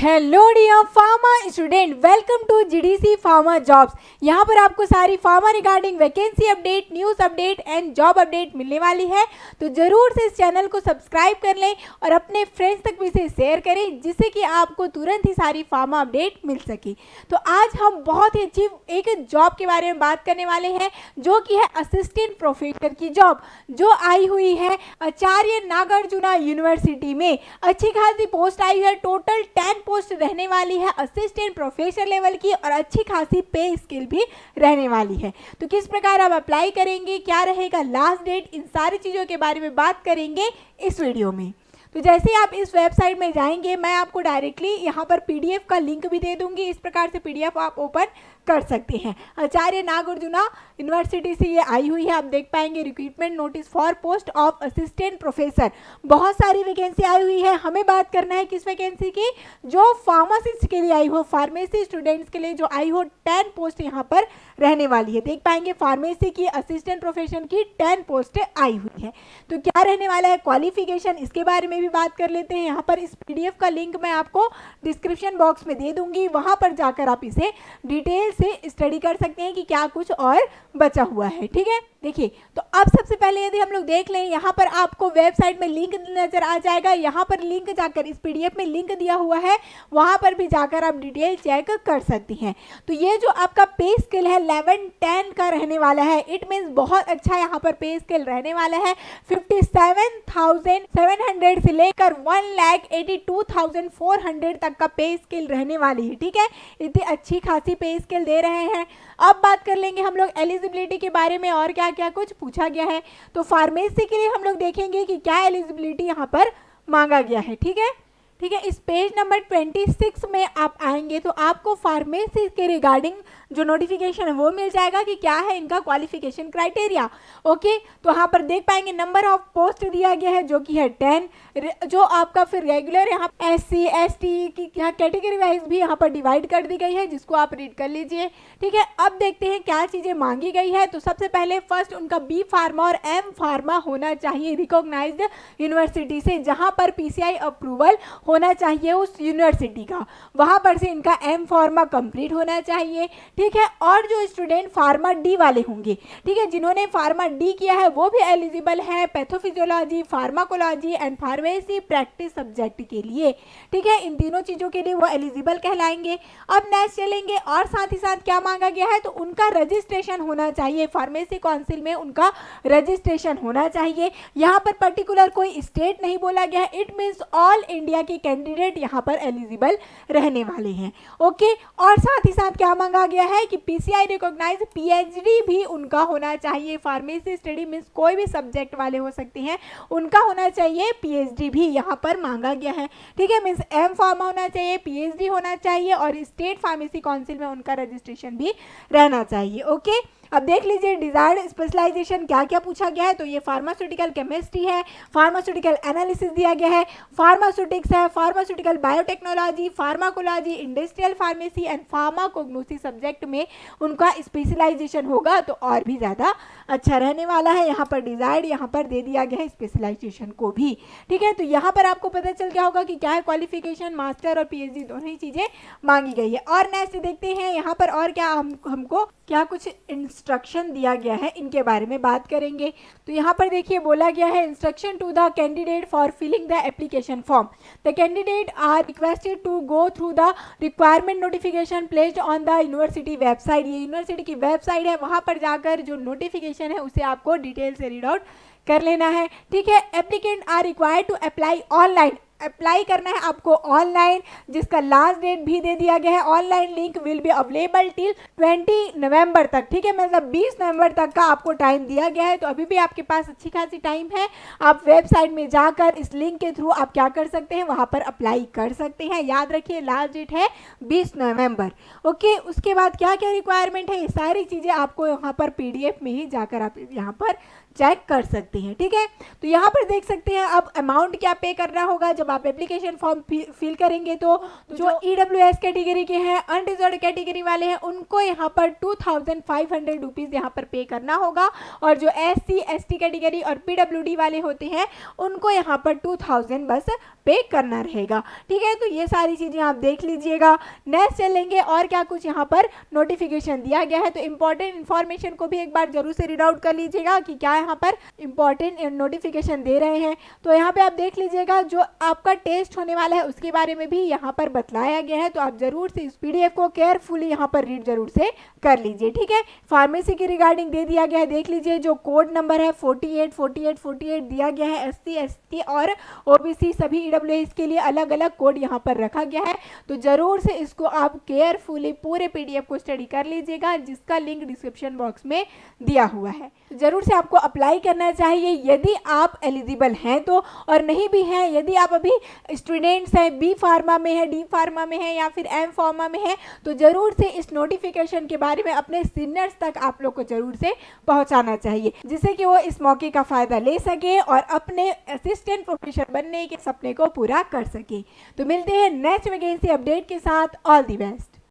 Hello dear pharma student, welcome to GDC pharma jobs. यहाँ पर आपको सारी pharma regarding vacancy update, news update and job update मिलने वाली है। तो ज़रूर से इस चैनल को सब्सक्राइब कर लें और अपने फ्रेंड्स तक भी इसे शेयर करें, जिससे कि आपको तुरंत ही सारी फार्मा अपडेट मिल सके। तो आज हम बहुत ही अच्छी एक जॉब के बारे में बात करने वाले हैं, जो कि है असिस्टेंट प्रोफेसर की जॉब, जो आई हुई है आचार्य नागार्जुना यूनिवर्सिटी में। अच्छी खासी पोस्ट आई है, टोटल 10 पोस्ट रहने वाली है असिस्टेंट प्रोफेसर लेवल की, और अच्छी खासी पे स्केल भी रहने वाली है। तो किस प्रकार आप अप्लाई करेंगे, क्या रहेगा लास्ट डेट, इन सारी चीज़ों के बारे में बात करेंगे इस वीडियो में। तो जैसे ही आप इस वेबसाइट में जाएंगे, मैं आपको डायरेक्टली यहाँ पर पीडीएफ का लिंक भी दे दूंगी। इस प्रकार से पीडीएफ आप ओपन कर सकते हैं। आचार्य नागार्जुना यूनिवर्सिटी से ये आई हुई है। आप देख पाएंगे recruitment notice for post of assistant professor. बहुत सारी वैकेंसी आई हुई है। हमें बात करना है किस वैकेंसी की, जो फार्मासिस्ट के लिए आई हो, फार्मेसी स्टूडेंट्स के लिए जो आई हो 10 पोस्ट यहाँ पर रहने वाली है। देख पाएंगे फार्मेसी की असिस्टेंट प्रोफेसर की 10 पोस्ट आई हुई है। तो क्या रहने वाला है क्वालिफिकेशन, इसके बारे में भी बात कर लेते हैं। यहाँ पर इस पीडीएफ का लिंक मैं आपको डिस्क्रिप्शन बॉक्स में दे दूंगी, वहां पर जाकर आप इसे डिटेल से स्टडी कर सकते हैं कि क्या कुछ और बचा हुआ है। ठीक है, देखिए तो अब सबसे पहले यदि हम लोग देख लें, यहाँ पर आपको वेबसाइट में लिंक नजर आ जाएगा। यहाँ पर लिंक जाकर इस पीडीएफ में लिंक दिया हुआ है, वहां पर भी जाकर आप डिटेल चेक कर सकती हैं। तो ये जो आपका पे स्केल है 11-10 का रहने वाला है। इट मीन्स बहुत अच्छा यहाँ पर पे स्केल रहने वाला है। 57,700 से लेकर 1,82,400 तक का पे स्केल रहने वाली है। ठीक है, इतनी अच्छी खासी पे स्केल दे रहे हैं। अब बात कर लेंगे हम लोग एलिजिबिलिटी के बारे में, और क्या क्या कुछ पूछा गया है। तो फार्मेसी के लिए हम लोग देखेंगे कि क्या एलिजिबिलिटी यहाँ पर मांगा गया है। ठीक है, इस पेज नंबर 26 में आप आएंगे तो आपको फार्मेसी के रिगार्डिंग जो नोटिफिकेशन है वो मिल जाएगा कि क्या है इनका क्वालिफिकेशन क्राइटेरिया। ओके, तो यहाँ पर देख पाएंगे नंबर ऑफ पोस्ट दिया गया है जो कि है 10, जो आपका फिर रेगुलर यहाँ SC ST की कैटेगरी वाइज भी यहाँ पर डिवाइड कर दी गई है, जिसको आप रीड कर लीजिए। ठीक है, अब देखते हैं क्या चीज़ें मांगी गई है। तो सबसे पहले फर्स्ट उनका बी फार्मा और एम फार्मा होना चाहिए रिकॉग्नाइज्ड यूनिवर्सिटी से, जहाँ पर PCI अप्रूवल होना चाहिए उस यूनिवर्सिटी का, वहाँ पर से इनका एम फार्मा कंप्लीट होना चाहिए। ठीक है, और जो स्टूडेंट फार्मा डी वाले होंगे, ठीक है, जिन्होंने फार्मा डी किया है वो भी एलिजिबल है pathophysiology, pharmacology and pharmacy practice subject के लिए। ठीक है, इन तीनों चीज़ों के लिए वो एलिजिबल कहलाएंगे। अब नेक्स्ट चलेंगे, और साथ ही साथ क्या मांगा गया है, तो उनका रजिस्ट्रेशन होना चाहिए फार्मेसी काउंसिल में, उनका रजिस्ट्रेशन होना चाहिए। यहाँ पर पर्टिकुलर कोई स्टेट नहीं बोला गया है। इट मीन्स ऑल इंडिया के कैंडिडेट यहाँ पर एलिजिबल रहने वाले हैं। ओके, और साथ ही साथ क्या मांगा गया है कि PCI रिकॉग्नाइज PhD भी उनका होना चाहिए। फार्मेसी स्टडी मीन्स कोई भी सब्जेक्ट वाले हो सकते हैं, उनका होना चाहिए PhD भी यहाँ पर मांगा गया है। ठीक है, मीन्स एम फार्मा होना चाहिए, PhD होना चाहिए, और स्टेट फार्मेसी काउंसिल में उनका रजिस्ट्रेशन भी रहना चाहिए। ओके, अब देख लीजिए डिजायर्ड स्पेशलाइजेशन क्या क्या पूछा गया है। तो ये फार्मास्यूटिकल केमिस्ट्री है, फार्मास्यूटिकल एनालिसिस दिया गया है, फार्मास्यूटिक्स है, pharmaceutical biotechnology, pharmacology, industrial pharmacy and pharmacognosy subject में उनका स्पेशलाइजेशन होगा, तो और भी ज़्यादा अच्छा रहने वाला है। यहाँ पर डिजायर्ड यहाँ पर दे दिया गया है स्पेशलाइजेशन को भी। ठीक है, तो यहाँ पर आपको पता चल गया होगा कि क्या है क्वालिफिकेशन, मास्टर और PhD दोनों ही चीज़ें मांगी गई है। और नेक्स्ट देखते हैं यहाँ पर और क्या हमको क्या कुछ इंस्ट्रक्शन दिया गया है, इनके बारे में बात करेंगे। तो यहाँ पर देखिए बोला गया है instruction to the candidate for filling the application form. The candidate are requested to go through the requirement notification placed on the university website. ये यूनिवर्सिटी की वेबसाइट है, वहाँ पर जाकर जो नोटिफिकेशन है उसे आपको डिटेल से रीड आउट कर लेना है। ठीक है, applicant are required to apply online. Apply करना है आपको ऑनलाइन, जिसका लास्ट डेट भी दे दिया गया है। Online link will be available till 20 नवंबर तक। ठीक है, मतलब 20 नवंबर तक का आपको टाइम दिया गया है। तो अभी भी आपके पास अच्छी खासी टाइम है। आप वेबसाइट में जाकर इस लिंक के थ्रू आप क्या कर सकते हैं, वहाँ पर अप्लाई कर सकते हैं। याद रखिए लास्ट डेट है 20 नवंबर। ओके, उसके बाद क्या क्या रिक्वायरमेंट है, ये सारी चीज़ें आपको यहाँ पर PDF में ही जाकर आप यहाँ पर चेक कर सकते हैं। ठीक है, तो यहाँ पर देख सकते हैं अब अमाउंट क्या पे करना होगा जब आप एप्लीकेशन फॉर्म फिल करेंगे। तो जो EWS कैटेगरी के हैं, अनरिजर्व कैटेगरी वाले हैं, उनको यहाँ पर 2500 रुपीज़ यहाँ पर पे करना होगा, और जो SC ST कैटेगरी और PWD वाले होते हैं उनको यहाँ पर 2000 बस पे करना रहेगा। ठीक है, तो ये सारी चीज़ें आप देख लीजिएगा। नेक्स्ट चलेंगे और क्या कुछ यहाँ पर नोटिफिकेशन दिया गया है, तो इम्पॉर्टेंट इन्फॉर्मेशन को भी एक बार जरूर से रीड आउट कर लीजिएगा कि क्या यहाँ पर इम्पॉर्टेंट नोटिफिकेशन दे रहे हैं। तो यहाँ पे आप देख लीजिएगा जो आपका टेस्ट होने वाला है उसके बारे में भी यहाँ पर बतलाया गया है, तो आप जरूर से इस PDF को केयरफुली यहाँ पर रीड जरूर से कर लीजिए। ठीक है, फार्मेसी के रिगार्डिंग दे दिया गया है, देख लीजिए जो कोड नंबर है 48 दिया गया है। SC ST और OBC सभी EWS के लिए अलग अलग कोड यहाँ पर रखा गया है, तो जरूर से इसको आप केयरफुली पूरे PDF को स्टडी कर लीजिएगा, जिसका लिंक डिस्क्रिप्शन बॉक्स में दिया हुआ है। तो जरूर से आपको अप्लाई करना चाहिए यदि आप एलिजिबल हैं तो, और नहीं भी हैं यदि आप अभी स्टूडेंट्स हैं, B फार्मा में है, D फार्मा में है या फिर M फार्मा में है, तो जरूर से इस नोटिफिकेशन के बारे में अपने सीनियर्स तक आप लोग को जरूर से पहुंचाना चाहिए, जिससे कि वो इस मौके का फायदा ले सके और अपने असिस्टेंट प्रोफेसर बनने के सपने को पूरा कर सके। तो मिलते हैं नेक्स्ट वैकेंसी अपडेट के साथ। All the best.